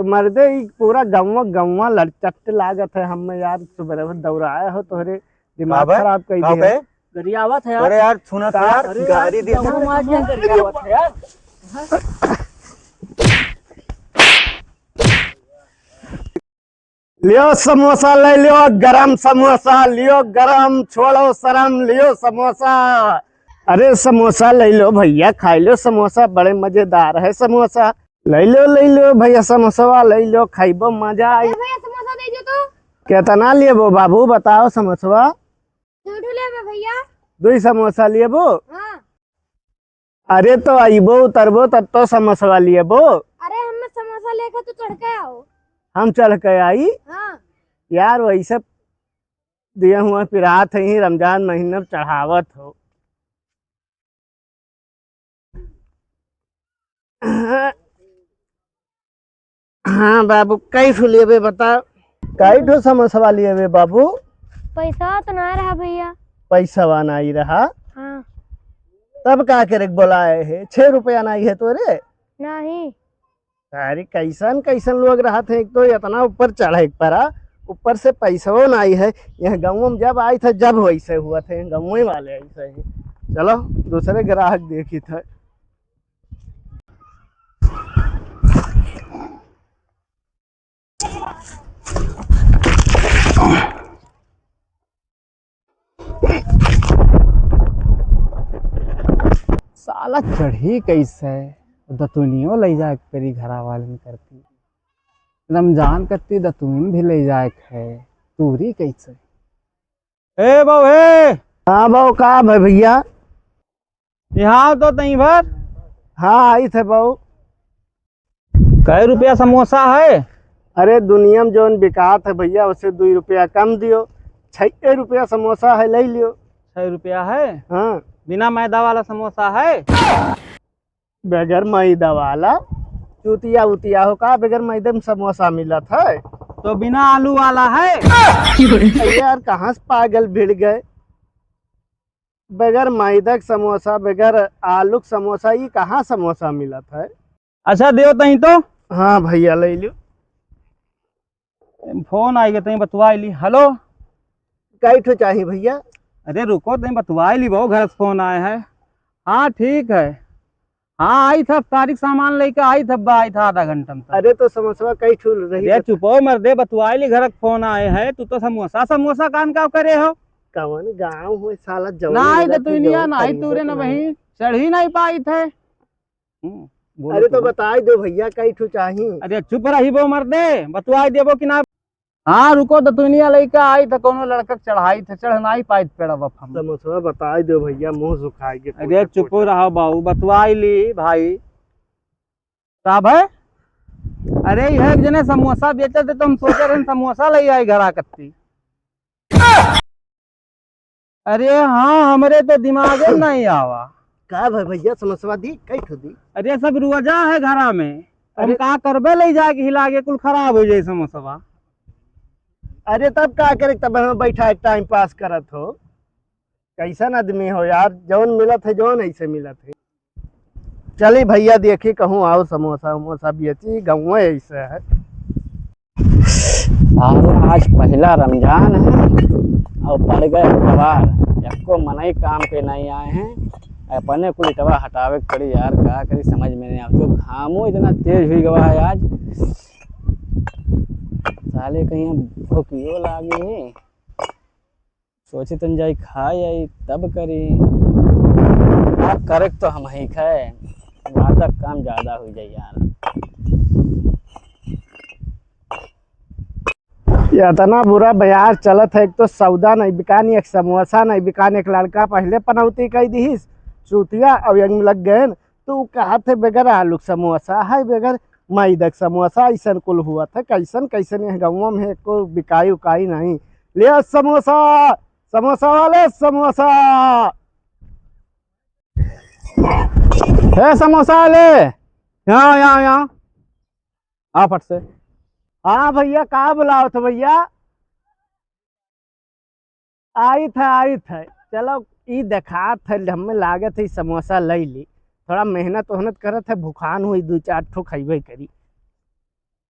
तो मर्दे ई पूरा गौवा गौवा लड़चट लागत है हमें यार। सुबह दौड़ाया हो तोहरे दिमाग खराब कर दिया है। गरियावत है यार। अरे यार सुना तो यार, गाड़ी दे गरियावत है यार। लियो समोसा ले लियो, गरम समोसा लियो, गरम छोड़ो शर्म लियो समोसा। अरे समोसा ले लो भैया, खा लो समोसा, बड़े मजेदार है समोसा। ले लो भैया समोसा ले लो, खाइबो मजा आई। भैया समोसा दे दो तो। कितना लेबो बाबू बताओ समोसा? दो ले भैया। 2 समोसा लेबो? हाँ। अरे तो आइबो उतरबो तब तो समोसा लेबो। अरे हम समोसा लेकर तो चढ़ के आओ। हम चढ़ के आई? हाँ। यार वैसे दिया हुआ पिरात है ही, रमजान महीने में चढ़ावत हो। हाँ बाबू कई ठो लेबे बताओ? कई ठो समोसा लेबे बाबू? पैसा तो ना रहा भैया। पैसा नहीं रहा? हाँ। तब का करे बोलाए है? 6 रुपया नहीं है तोरे? नहीं। अरे कैसन कैसन लोग रहा थे, एक तो इतना ऊपर चढ़े पड़ा, ऊपर से पैसा नहीं है। यह गाँव में जब आई था जब वैसे हुआ थे, गाँव वाले ऐसे ही। चलो दूसरे ग्राहक देखी थे। साला चढ़ी कैसे दतुनियो ले जाए तेरी घरा वाले करती, रमजान करती दतुन भी ले जाए है, तूरी कैसे? ए बाबू हे। हाँ बाबू का भाई भैया? यहाँ तो तई भर। हाँ आई थे बाबू। कै रुपया समोसा है? अरे दुनिया में जोन बिकात है भैया उसे 2 रुपया कम दियो। 6 रुपया समोसा है ले लियो। 6 रुपया है? हाँ। बिना मैदा वाला समोसा है? बगैर मैदा वाला? चूतिया उतिया हो का, बगैर मैदे में समोसा मिला था? तो बिना आलू वाला है? यार कहाँ से पागल भिड़ गए, बगैर मैदा का समोसा बगैर आलू का समोसा, ये कहाँ समोसा मिला था? अच्छा दियो तई तो। हाँ भैया ले लियो। फोन आई गए तई बतवा ली। हेलो कई ठो चाहिए भैया? अरे रुको तई बतवा ली, बहु घर से फोन आए है। हाँ ठीक है। हाँ आई था तारीख सामान लेके आई था, आई था आधा घंटा में। अरे तो समोसा कई ठो रही? अरे चुपो मर्दे, बतवा ली घर फोन आए है। तू तो समोसा समोसा कान का करे हो? कौन गाँव हो साला? नहीं तो दुनिया नहीं तूरे न वही चढ़ ही नहीं पाई थे। अरे तो बताई दो भैया कई ठो चाहिए? अरे चुप रही बो मर्दे, बतवाई देबो कि ना? हाँ रुको तो दुनिया लेके आई था, कोनो लड़का चढ़ाई थे, चढ़ नहीं पाई पेड़ हम। समोसा बताई दो भैया, मुंह सुखाएंगे। अरे चुप रहो बाबू, बतवाई ली भाई साहब है। अरे यह एक जने समोसा बेचे थे तो हम सोचे रहे समोसा ले आई घर आकती। अरे हाँ हमरे तो दिमाग में नहीं आवा। का भाई भैया समोसा दी कई ठो दी? अरे सब रुआजा है घरा में, हम का करबे ले जाए के हिला के कुल खराब हो जाए समोसा। अरे तब का करे, तब हम बैठा टाइम पास करत हो। कैसन आदमी हो यार, जौन मिलत है जौन ऐसे मिलत है। चली भैया देखी कहूँ आओ समोसा वमोसा बेची, गाँव ऐसे है। आज पहला रमजान है और पड़ गए सवार, एको मनाई काम पे नहीं आए हैं। अपने को इटवा हटावे पड़ी यार, क्या करी समझ में नहीं आता। तो घामो इतना तेज हुई गवा है आज, साले कहीं भूखियो लागी। सोची तन जाई खाए आई तब करी, करे तो हम ही खाए, ज्यादा काम ज्यादा हो जाए यार। ये इतना बुरा बाजार चलत है, एक तो सौदा नहीं बिकानी, एक समोसा नहीं बिकानी। एक लड़का पहले पनौती कही दी चूतिया, अब यंग लग गए तो कहा थे बगैर आलू समोसा है, बगैर मैदा समोसा, ऐसा कुल हुआ था। कैसन कैसन यह गाँव में को बिकाई उकाई नहीं। ले समोसा, समोसा वाले समोसा है, समोसा वाले यहाँ यहाँ यहाँ आ फट से। हाँ भैया कहाँ बुलाओ थे भैया? आई था चलो ई देखा थे, हमें लागत है समोसा ले ली। थोड़ा मेहनत वहनत करत है, भूखान हुई 2-4 ठो खैबे करी।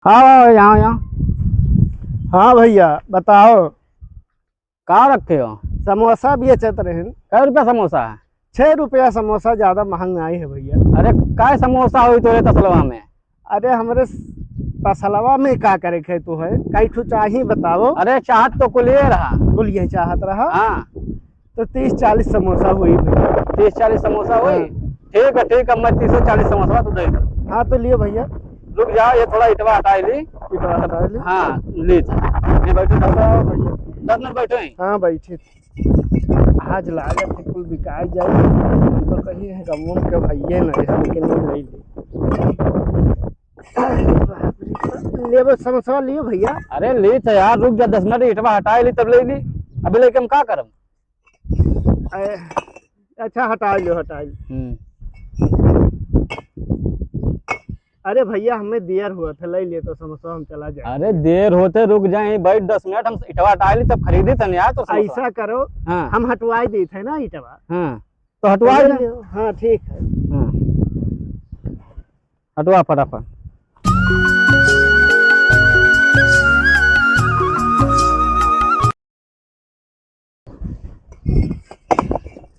हाँ यहाँ यहाँ हाँ भैया बताओ। कहाँ रखे हो? समोसा भी बेचत रहे। कै रुपया समोसा है? 6 रुपया समोसा, ज्यादा महंग नहीं है भैया। अरे काय समोसा हुई तोरे तसलवा में? अरे हमरे तसलवा में का करे खे तू है, कई ठू चाहिए बताओ। अरे चाहत तो कुल ये रहा। कुल यही चाहत रहा। हाँ तो 30-40 समोसा हुई भैया। 30-40 समोसा हुई। ठीक है, मैं 30-40 समोसा तो दे दूँ। हाँ तो लियो भैया। रुक जा, ये थोड़ा इटवा हटा ली। इतना हटा ले। हाँ ली ये बैठो बताओ भैया। 10 मिनट बैठो ही। हाँ भाई ठीक। आज लागत है कुल बिकाई जाए। हम तो कहीं है गमों के भैया नहीं, हम के नहीं ले ले वो समोसा लियो भैया। अरे ली तो यार, रुक जा 10 मिनट, इटवा हटा ली तब ले ली। अभी लेके हम का करब? अच्छा हटा लो हटा लो। अरे भैया हमें देर हुआ था, ले लिए तो समोसा हम चला जाए। अरे देर होते रुक जाए, बैठ 10 मिनट, हम इटवा हटा ली तब खरीदी था यार। तो समोसा। ऐसा करो। हाँ हम हटवाई दी थे ना इटवा। हाँ तो हटवा ले दे। लियो। हाँ ठीक है। हाँ हटवा फटाफट।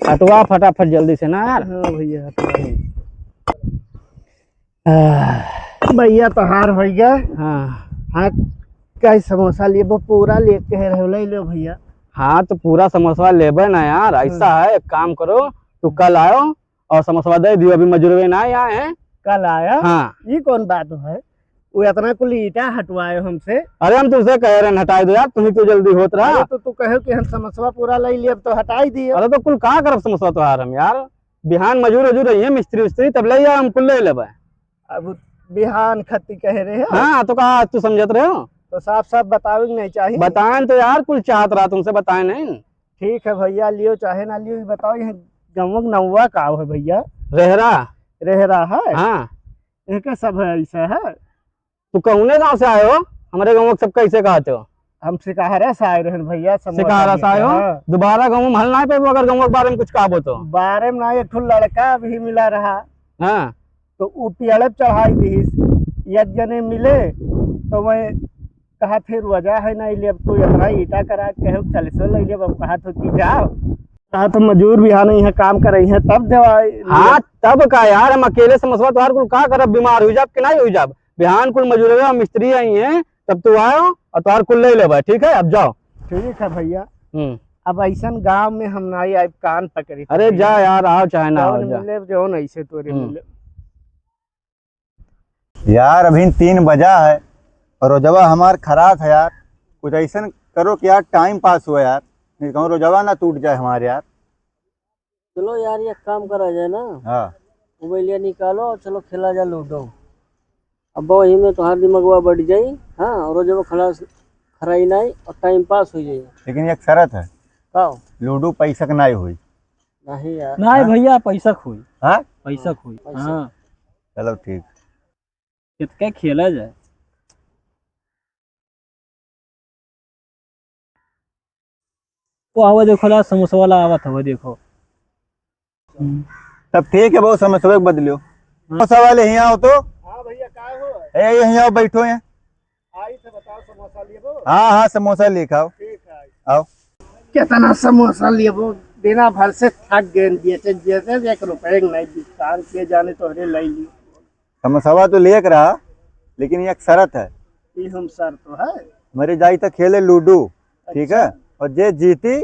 हटवा फटाफट जल्दी से ना यार। हाँ भैया हटवाई। भैया तो हार हो गया। हाँ हाँ कई समोसा लिए वो पूरा लेके रहे, ले लो भैया। हाँ तो पूरा समोसा लेबे ना यार, ऐसा है, एक काम करो, तू कल आओ और समोसा दे दियो। अभी मजूरवे ना आए हैं। कल आया? हाँ। ये कौन बात है? वो इतना कुल ईटा हटवाए हमसे। अरे हम तुझसे कह रहे हैं हटाई दो यार, तुम्हें क्यों जल्दी होत रहा? अरे तो तू कहो कि हम समोसा पूरा ले लिए, अब तो हटाई दियो। अरे तो कुल कहाँ करब समोसा तुहार हम यार? बिहान मजूर वजूर रही है, मिस्त्री उस्त्री, तब ले हम कुल ले लेबे। अब बिहान खत्ती कह रहे हैं। हाँ तो कहा तू समझत रहे हो? तो साफ साफ बतावे नहीं चाहिए। बताएं तो यार, कुल चाहत रहा तुमसे, बताए नहीं। ठीक है भैया, लियो चाहे ना लियो, ये बताओ। यहाँ गमक नौवा का है भैया? रेहरा। रह रहा है। हाँ इनका सब है, ऐसा है। तू कौने गाँव से आए हो? हमारे गाँव सब कैसे कहते हो? हम सिकाहरा से आए रहे भैया। सिकारा से आए हो? हाँ। दोबारा गाँव में हल ना पे अगर गाँव के बारे में कुछ कहा तो? बारे में ना एक ठो लड़का भी मिला रहा। हाँ तो वो पियड़े चढ़ाई दी। एक जने मिले तो मैं कहा थे वजह है ना ले, अब तू इतना ईटा करा कहो 40 ले ले। अब कहा तो कि जाओ, कहा तो मजूर भी यहाँ नहीं है, काम कर रही है तब दवाई। हाँ तब का यार, हम अकेले से मसला तुहार कुल का करब? बीमार हो जाब कि नहीं हो जाब? बिहान कुल मजूर मिस्त्री आई है, तब तू आयो और तुहार कुल ले लेबा। ठीक है, अब जाओ। ठीक है भैया। अब ऐसा गांव में हम नहीं आए, कान पकड़ी। अरे जा यार, आओ चाहे ना आओ, जा। मिले जो ऐसे तोरे मिले यार। अभी 3 बजा है और रोजवा हमार खराब है यार। कुछ ऐसा करो कि यार टाइम पास हो यार, नहीं कहूँ रोजवा ना टूट जाए हमारे यार। चलो यार, ये काम करा जाए ना। हाँ मोबाइलिया निकालो और चलो खेला जाए लूडो। अब वही में तुम्हारा दिमागवा बढ़ जाई। हाँ, और जब खराई नहीं और टाइम पास हो जाए। लेकिन एक शर्त है, का लूडो पैसा के नहीं हुई। नहीं यार, नहीं भैया, पैसा खोई। हाँ पैसा खोई। हाँ चलो ठीक। कितने खेला जाए। वो आवा देखो ला, समोसा वाला आवा था, वो देखो। तब ठीक है, बहुत समझ बदलियो। समोसा वाले यहाँ आओ तो। हाँ भैया का हो? यहीं आओ, बैठो यहाँ। आई थे बताओ समोसा लिए वो। हाँ हाँ समोसा लिखाओ। ठीक है आओ। कितना समोसा लिए वो? बिना भर से थक गए। जैसे 1 रुपए नहीं दुकान के जाने तोहरे ले लियो। समोसावा तो लेकर रहा, लेकिन एक शर्त है। ये हम सर तो है। मेरे जाई तक खेले लूडो, ठीक है? और जे जीती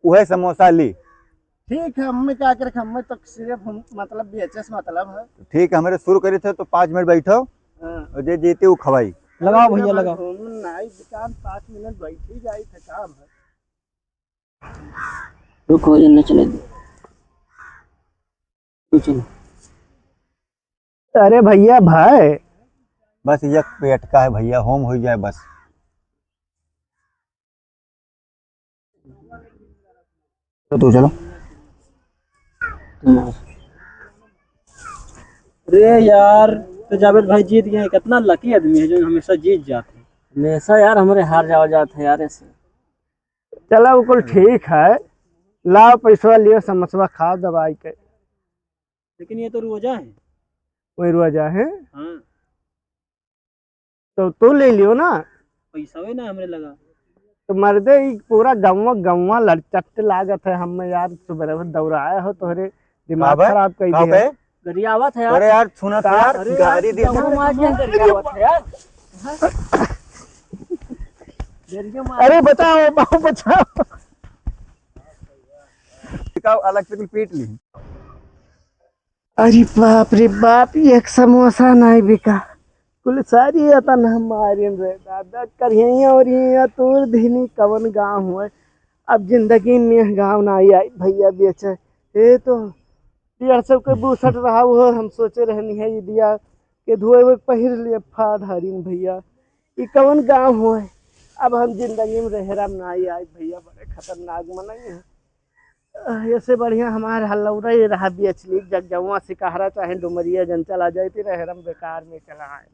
वह समोसा ली। ठीक है, हमें क्या करे, हमें तो सिर्फ हम मतलब बेचस मतलब है। ठीक है, हमारे शुरू करे थे तो 5 मिनट बैठो हाँ। और जे जीती वो खवाई। लगाओ भैया, लगाओ। नहीं दुकान 5 मिनट बैठी जाई थे, काम है। रुको ये न चले चलो। अरे भैया भाई, बस एक पेट का है भैया, होम हो जाए बस। तो चलो। अरे यार, तो जावेद भाई जीत गए। कितना लकी आदमी है जो हमेशा जीत जाते हैं। हमेशा यार हमारे हार जाते हैं यार ऐसे। चलो वो कुल ठीक है। लाओ पैसा लियो, समोसा खाओ दवाई के। लेकिन ये तो रोजा है। वही रोजा है। हाँ तो तू ले लियो ना। पैसा भी ना हमरे लगा। तो मर्दे ई पूरा गौवा गौवा लड़चट लागत है हमें यार, सुबह दौड़ाया हो तोहरे दिमाग कहाँ पे? खराब कर कहाँ दिया। पे? गरियावत है यार। अरे यार सुना था यार, अरे गाड़ी यार, दे जाऊँ मार दिया गरियावत है यार। गरिया मार। अरे बचाओ बाबू बचाओ। अलग से पीट ली। अरे बाप रे बाप, एक समोसा नहीं बिका, कुल सारी अतन हमारे रे दादा करिया और ये तोर धीनी कवन गाँव हुए। अब जिंदगी में गाँव ना आई भैया बेचे ये तो 150 के बूसट रहा हो। हम सोचे रहनी है ये दिया के धोए हुए पहिर लिए फाड़ हरीन भैया, ये कवन गाँव हुए। अब हम जिंदगी में रहराम ना आई भैया, बड़े खतरनाक मनई है। ऐसे बढ़िया हमारे हल्लौरा ही रहा बेच ली जग जमुआ सिकहरा चाहे डुमरिया जन चला जाती रहरम बेकार में चला है।